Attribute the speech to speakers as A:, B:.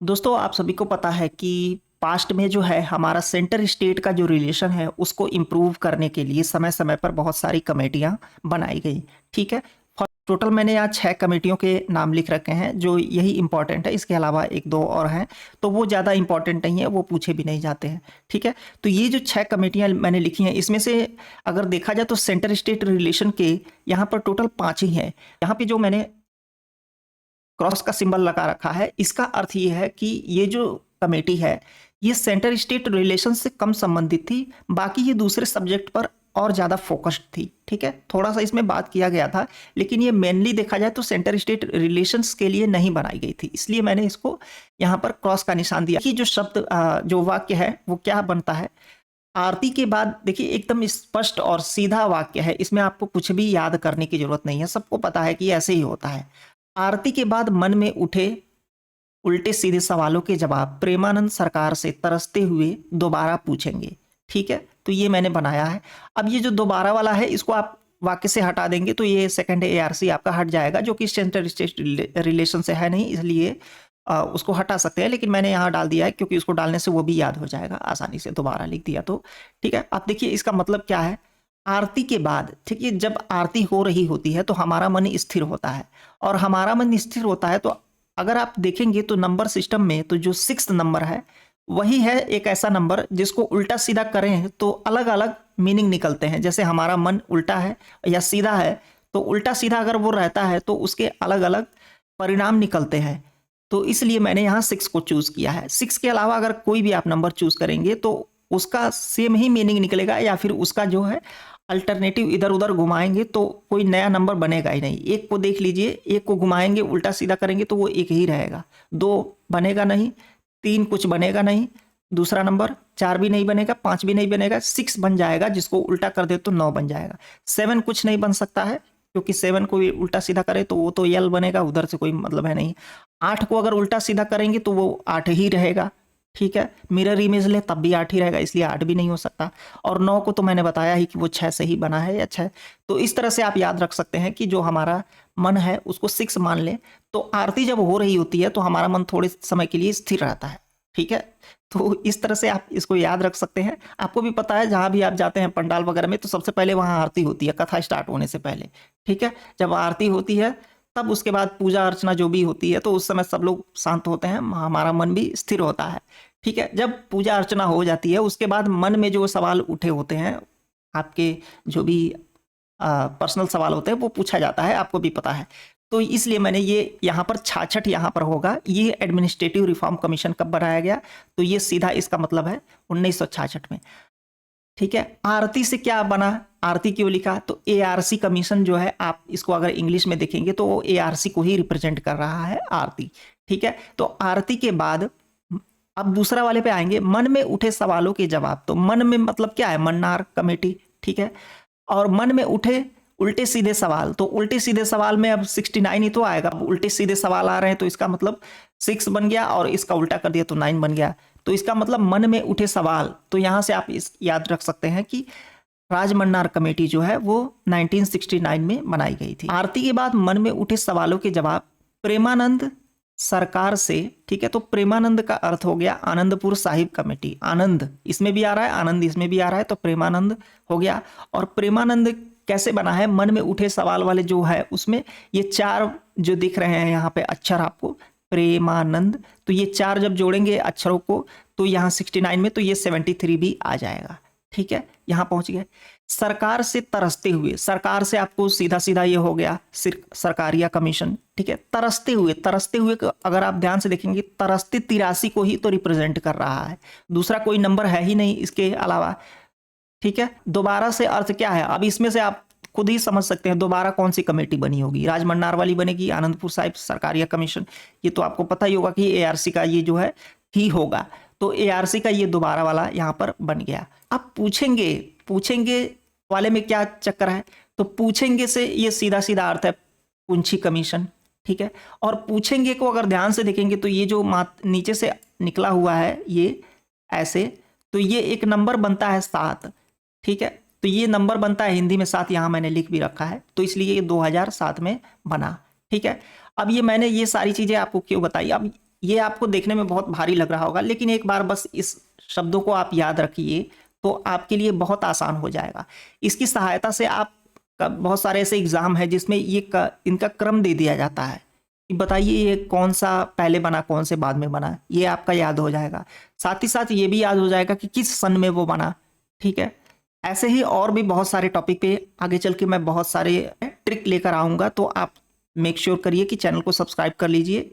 A: दोस्तों आप सभी को पता है कि पास्ट में जो है हमारा सेंटर स्टेट का जो रिलेशन है उसको इम्प्रूव करने के लिए समय समय पर बहुत सारी कमेटियां बनाई गई। ठीक है। टोटल मैंने यहाँ 6 कमेटियों के नाम लिख रखे हैं जो यही इंपॉर्टेंट है। इसके अलावा एक दो और हैं तो वो ज़्यादा इंपॉर्टेंट नहीं है, वो पूछे भी नहीं जाते हैं। ठीक है। तो ये जो 6 कमेटियां मैंने लिखी हैं इसमें से अगर देखा जाए तो सेंटर स्टेट रिलेशन के यहाँ पर टोटल 5 ही हैं। यहाँ पे जो मैंने क्रॉस का सिंबल लगा रखा है इसका अर्थ ये है कि ये जो कमेटी है ये सेंटर स्टेट रिलेशन से कम संबंधित थी, बाकी ये दूसरे सब्जेक्ट पर और ज़्यादा फोकस्ड थी। ठीक है। थोड़ा सा इसमें बात किया गया था लेकिन ये मेनली देखा जाए तो सेंटर स्टेट रिलेशंस के लिए नहीं बनाई गई थी, इसलिए मैंने इसको यहाँ पर क्रॉस का निशान दिया। कि जो शब्द जो वाक्य है वो क्या बनता है। आरती के बाद देखिए एकदम स्पष्ट और सीधा वाक्य है, इसमें आपको कुछ भी याद करने की जरूरत नहीं है, सबको पता है कि ऐसे ही होता है। आरती के बाद मन में उठे उल्टे सीधे सवालों के जवाब प्रेमानंद सरकार से तरसते हुए दोबारा पूछेंगे। ठीक है। तो ये मैंने बनाया है। अब ये जो दोबारा वाला है इसको आप वाक्य से हटा देंगे तो ये सेकंड एआरसी आपका हट जाएगा, जो कि सेंटर स्टेट रिलेशन से है नहीं, इसलिए उसको हटा सकते हैं। लेकिन मैंने यहाँ डाल दिया है क्योंकि उसको डालने से वो भी याद हो जाएगा आसानी से, दोबारा लिख दिया तो। ठीक है। आप देखिए इसका मतलब क्या है। आरती के बाद, ठीक है, जब आरती हो रही होती है तो हमारा मन स्थिर होता है, और हमारा मन स्थिर होता है तो अगर आप देखेंगे तो नंबर सिस्टम में तो जो 6 नंबर है वही है एक ऐसा नंबर जिसको उल्टा सीधा करें तो अलग अलग मीनिंग निकलते हैं। जैसे हमारा मन उल्टा है या सीधा है तो उल्टा सीधा अगर वो रहता है तो उसके अलग अलग परिणाम निकलते हैं। तो इसलिए मैंने यहाँ 6 को चूज किया है। 6 के अलावा अगर कोई भी आप नंबर चूज करेंगे तो उसका सेम ही मीनिंग निकलेगा, या फिर उसका जो है अल्टरनेटिव इधर उधर घुमाएंगे तो कोई नया नंबर बनेगा ही नहीं। एक को देख लीजिए, एक को घुमाएंगे उल्टा सीधा करेंगे तो वो एक ही रहेगा, 2 बनेगा नहीं, 3 कुछ बनेगा नहीं, दूसरा नंबर 4 भी नहीं बनेगा, 5 भी नहीं बनेगा, 6 बन जाएगा, जिसको उल्टा कर दे तो 9 बन जाएगा। 7 कुछ नहीं बन सकता है क्योंकि 7 को भी उल्टा सीधा करे तो वो तो यल बनेगा, उधर से कोई मतलब है नहीं। 8 को अगर उल्टा सीधा करेंगे तो वो 8 ही रहेगा। ठीक है। मिरर इमेज ले तब भी 8 ही रहेगा, इसलिए 8 भी नहीं हो सकता। और 9 को तो मैंने बताया ही कि वो 6 से ही बना है या 6। तो इस तरह से आप याद रख सकते हैं कि जो हमारा मन है उसको 6 मान लें तो आरती जब हो रही होती है तो हमारा मन थोड़े समय के लिए स्थिर रहता है। ठीक है। तो इस तरह से आप इसको याद रख सकते हैं। आपको भी पता है जहां भी आप जाते हैं पंडाल वगैरह में तो सबसे पहले वहां आरती होती है कथा स्टार्ट होने से पहले। ठीक है। जब आरती होती है तब उसके बाद पूजा अर्चना जो भी होती है तो उस समय सब लोग शांत होते हैं, हमारा मन भी स्थिर होता है। ठीक है। जब पूजा अर्चना हो जाती है उसके बाद मन में जो सवाल उठे होते हैं, आपके जो भी पर्सनल सवाल होते हैं वो पूछा जाता है, आपको भी पता है। तो इसलिए मैंने ये यहाँ पर 66 यहाँ पर होगा। ये एडमिनिस्ट्रेटिव रिफॉर्म कमीशन कब बनाया गया, तो ये सीधा इसका मतलब है 1966 में। ठीक है। आरती से क्या बना, आरती क्यों लिखा, तो एआरसी कमीशन जो है, आप इसको अगर इंग्लिश में देखेंगे तो वो एआरसी को ही रिप्रेजेंट कर रहा है, आरती। ठीक है। तो आरती के बाद अब दूसरा वाले पे आएंगे, मन में उठे सवालों के जवाब। तो मन में मतलब क्या है, मन्नार कमेटी। ठीक है। और मन में उठे उल्टे सीधे सवाल, तो उल्टे सीधे सवाल में अब 69 ही तो आएगा। उल्टे सीधे सवाल आ रहे हैं तो इसका मतलब 6 बन गया, और इसका उल्टा कर दिया तो 9 बन गया। तो इसका मतलब मन में उठे सवाल, तो यहां से आप इस याद रख सकते हैं कि राजमन्नार कमेटी जो है वो 1969 में बनाई गई थी। आरती के बाद मन में उठे सवालों के जवाब प्रेमानंद सरकार से। ठीक है। तो प्रेमानंद का अर्थ हो गया आनंदपुर साहिब कमेटी। आनंद इसमें भी आ रहा है, आनंद इसमें भी आ रहा है, तो प्रेमानंद हो गया। और प्रेमानंद कैसे बना है, मन में उठे सवाल वाले जो है उसमें ये 4 जो दिख रहे हैं यहाँ पे अक्षर आपको, प्रेमानंद, तो ये 4 जब जोड़ेंगे अक्षरों को तो यहाँ 69 में तो ये 73 भी आ जाएगा। ठीक है। यहाँ पहुंच गए। सरकार से तरसते हुए, सरकार से आपको सीधा सीधा ये हो गया सरकार या कमीशन। ठीक है। तरसते हुए, तरसते हुए अगर आप ध्यान से देखेंगे तरसते 83 को ही तो रिप्रेजेंट कर रहा है, दूसरा कोई नंबर है ही नहीं इसके अलावा। ठीक है। दोबारा से अर्थ क्या है, अब इसमें से आप खुद ही समझ सकते हैं दोबारा कौन सी कमेटी बनी होगी, राजमन्नार वाली बनेगी, आनंदपुर साहिब सरकार या कमीशन, ये तो आपको पता ही होगा कि एआरसी का ये जो है ही होगा। तो एआरसी का ये दोबारा वाला यहाँ पर बन गया। अब पूछेंगे, पूछेंगे वाले में क्या चक्कर है, तो पूछेंगे से ये सीधा सीधा अर्थ है पुंछी कमीशन। ठीक है। और पूछेंगे को अगर ध्यान से देखेंगे तो ये जो नीचे से निकला हुआ है ये ऐसे, तो ये एक नंबर बनता है 7। ठीक है। तो ये नंबर बनता है हिंदी में 7, यहां मैंने लिख भी रखा है, तो इसलिए ये 2007 में बना। ठीक है। अब ये मैंने ये सारी चीजें आपको क्यों बताई, अब ये आपको देखने में बहुत भारी लग रहा होगा, लेकिन एक बार बस इस शब्दों को आप याद रखिए तो आपके लिए बहुत आसान हो जाएगा। इसकी सहायता से आप बहुत सारे ऐसे एग्जाम है जिसमें इनका क्रम दे दिया जाता है कि बताइए ये कौन सा पहले बना कौन से बाद में बना, ये आपका याद हो जाएगा। साथ ही साथ ये भी याद हो जाएगा कि किस सन में वो बना। ठीक है, ऐसे ही और भी बहुत सारे टॉपिक पे आगे चल के मैं बहुत सारे ट्रिक लेकर आऊँगा, तो आप मेक श्योर करिए कि चैनल को सब्सक्राइब कर लीजिए।